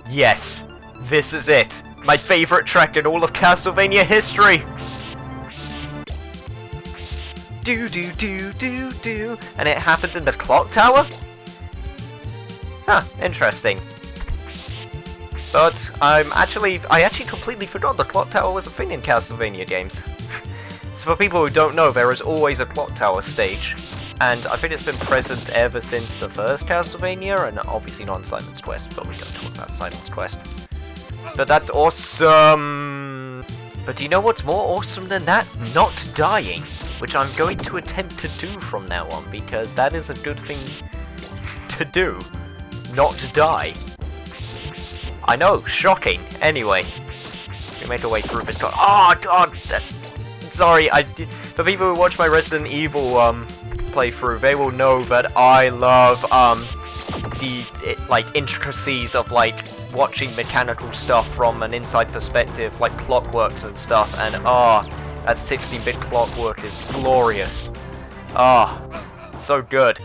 Yes, this is it. My favorite track in all of Castlevania history. Do do do do do, and it happens in the clock tower? Huh, interesting. But I actually completely forgot the clock tower was a thing in Castlevania games. So for people who don't know, there is always a clock tower stage. And I think it's been present ever since the first Castlevania, and obviously not in Simon's Quest, but we don't talk about Simon's Quest. But that's awesome! But do you know what's more awesome than that? Not dying! Which I'm going to attempt to do from now on, because that is a good thing to do. Not die. I know, shocking. Anyway, we make our way through this. Oh god! Sorry, for people who watch my Resident Evil playthrough, they will know that I love the intricacies of watching mechanical stuff from an inside perspective, like clockworks and stuff. And that 16-bit clockwork is glorious. So good.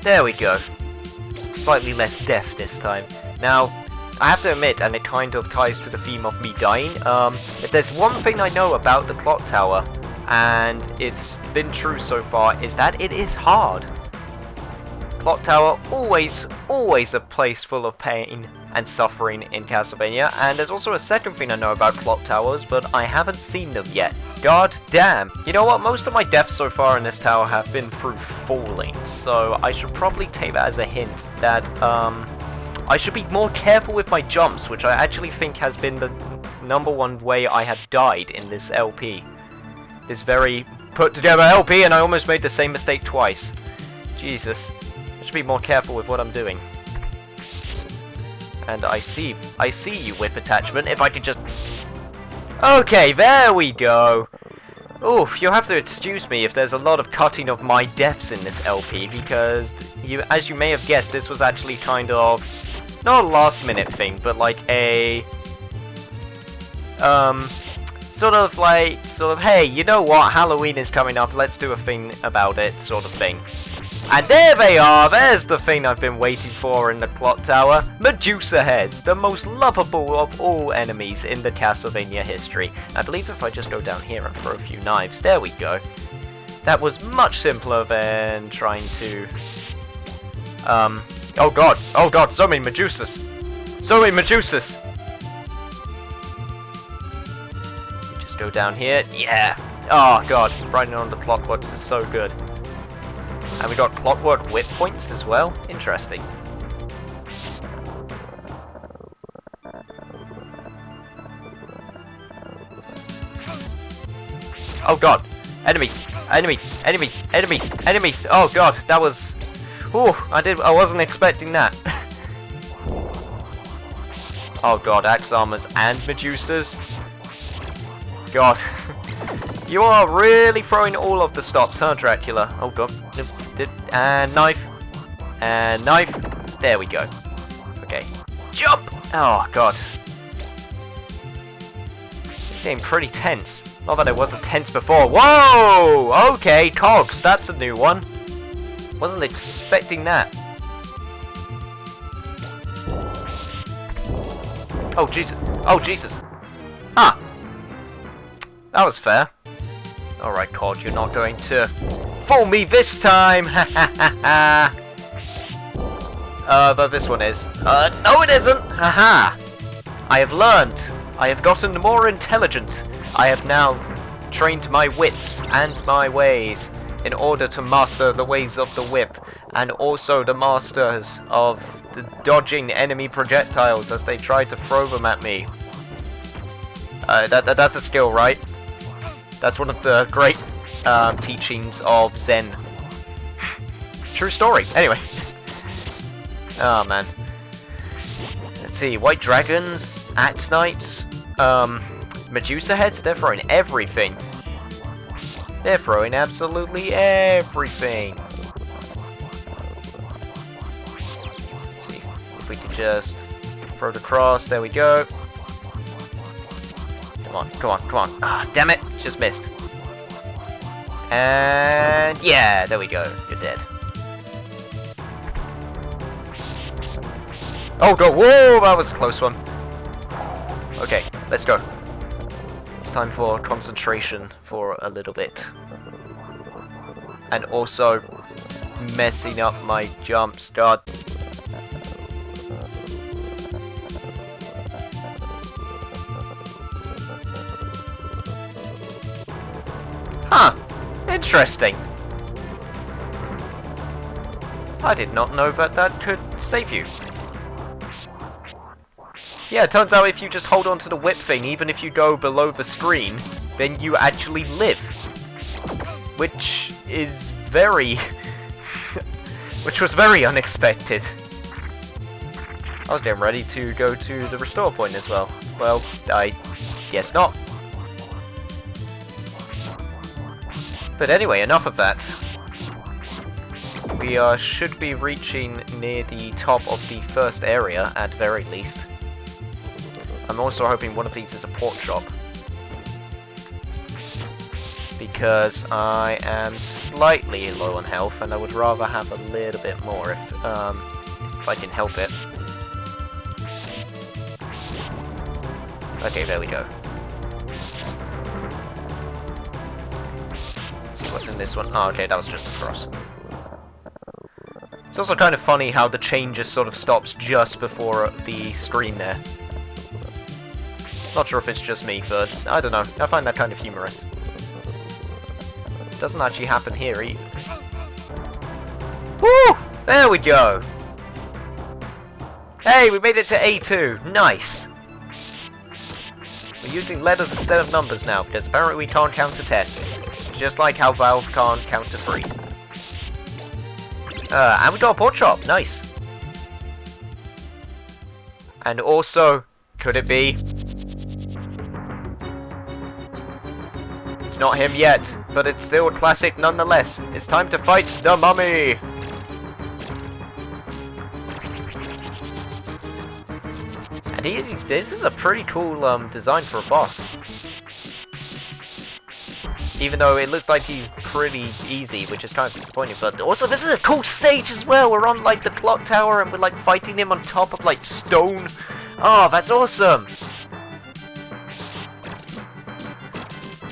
There we go. Slightly less death this time. Now, I have to admit, and it kind of ties to the theme of me dying, if there's one thing I know about the clock tower, and it's been true so far, is that it is hard. Clock tower, always a place full of pain and suffering in Castlevania, and there's also a second thing I know about clock towers, but I haven't seen them yet. God damn. You know what, most of my deaths so far in this tower have been through falling, so I should probably take that as a hint that, I should be more careful with my jumps, which I actually think has been the #1 way I have died in this LP. This very put together LP, and I almost made the same mistake twice. Jesus. I should be more careful with what I'm doing. And I see you, whip attachment, if I could just... Okay, there we go! Oof, you'll have to excuse me if there's a lot of cutting of my deaths in this LP, because, as you may have guessed, this was actually kind of... not a last minute thing, but like a... sort of, hey, you know what, Halloween is coming up, let's do a thing about it, sort of thing. And there they are! There's the thing I've been waiting for in the clock tower. Medusa heads, the most lovable of all enemies in the Castlevania history. I believe if I just go down here and throw a few knives, there we go. That was much simpler than trying to... oh god, so many Medusas! So many Medusas! You just go down here, yeah! Oh god, riding on the clockworks is so good. And we got clockwork whip points as well. Interesting. Oh god. Enemies! Enemies! Enemies! Enemies! Enemies! Oh god, that was... Ooh, I wasn't expecting that. Oh god, axe armors and Medusas. God. You are really throwing all of the stops, huh, Dracula? Oh god. And knife. And knife. There we go. Okay. Jump! Oh god. This game pretty tense. Not that it wasn't tense before. Whoa! Okay, cogs. That's a new one. Wasn't expecting that. Oh Jesus. Oh Jesus. Ah! That was fair. Alright, Cog, you're not going to fool me this time! Ha ha ha ha! But this one is. No it isn't! Haha! I have learned. I have gotten more intelligent. I have now trained my wits and my ways in order to master the ways of the whip, and also the masters of the dodging enemy projectiles as they try to throw them at me. That's a skill, right? That's one of the great teachings of Zen. True story. Anyway. Oh man. Let's see. White dragons, axe knights, Medusa heads. They're throwing everything. They're throwing absolutely everything. we can just throw it across. There we go. Come on, come on, come on. Ah, damn it. Just missed. And yeah, there we go. You're dead. Oh, go. Whoa, that was a close one. Okay, let's go. It's time for concentration for a little bit. And also messing up my jumps. God. Huh. Interesting. I did not know that that could save you. Yeah, it turns out if you just hold on to the whip thing, even if you go below the screen, then you actually live. Which is very... which was very unexpected. I was getting ready to go to the restore point as well. Well, I guess not. But anyway, enough of that. We should be reaching near the top of the first area, at the very least. I'm also hoping one of these is a pork shop. Because I am slightly low on health, and I would rather have a little bit more if I can help it. Okay, there we go. What's in this one? Oh, okay, that was just a cross. It's also kind of funny how the chain just sort of stops just before the screen there. Not sure if it's just me, but I don't know. I find that kind of humorous. It doesn't actually happen here either. Woo! There we go! Hey, we made it to A2. Nice! We're using letters instead of numbers now, because apparently we can't count to 10. Just like how Valve can't count to 3. And we got a pork chop. Nice. And also, could it be? It's not him yet, but it's still a classic nonetheless. It's time to fight the mummy! And this is a pretty cool design for a boss. Even though it looks like he's pretty easy, which is kind of disappointing. But also, this is a cool stage as well. We're on like the clock tower and we're like fighting him on top of like stone. Oh, that's awesome!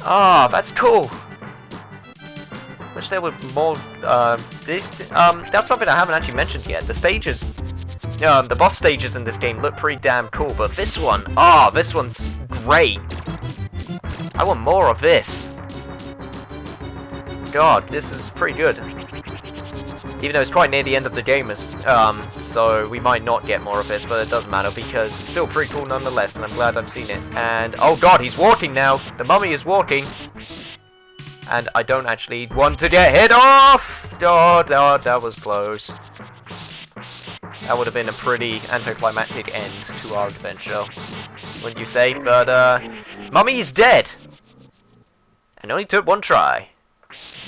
Ah, that's cool. Wish there were more. That's something I haven't actually mentioned yet. The stages, the boss stages in this game look pretty damn cool. But this one, this one's great. I want more of this. God, this is pretty good. Even though it's quite near the end of the game, so we might not get more of this, but it doesn't matter because it's still pretty cool nonetheless, and I'm glad I've seen it. And oh god, he's walking now! The mummy is walking! And I don't actually want to get hit off! Oh, that was close. That would have been a pretty anticlimactic end to our adventure, wouldn't you say? But, mummy is dead! And only took one try.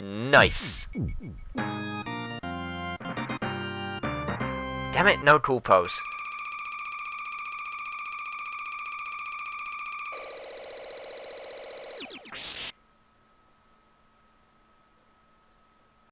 Nice. Damn it, no cool pose.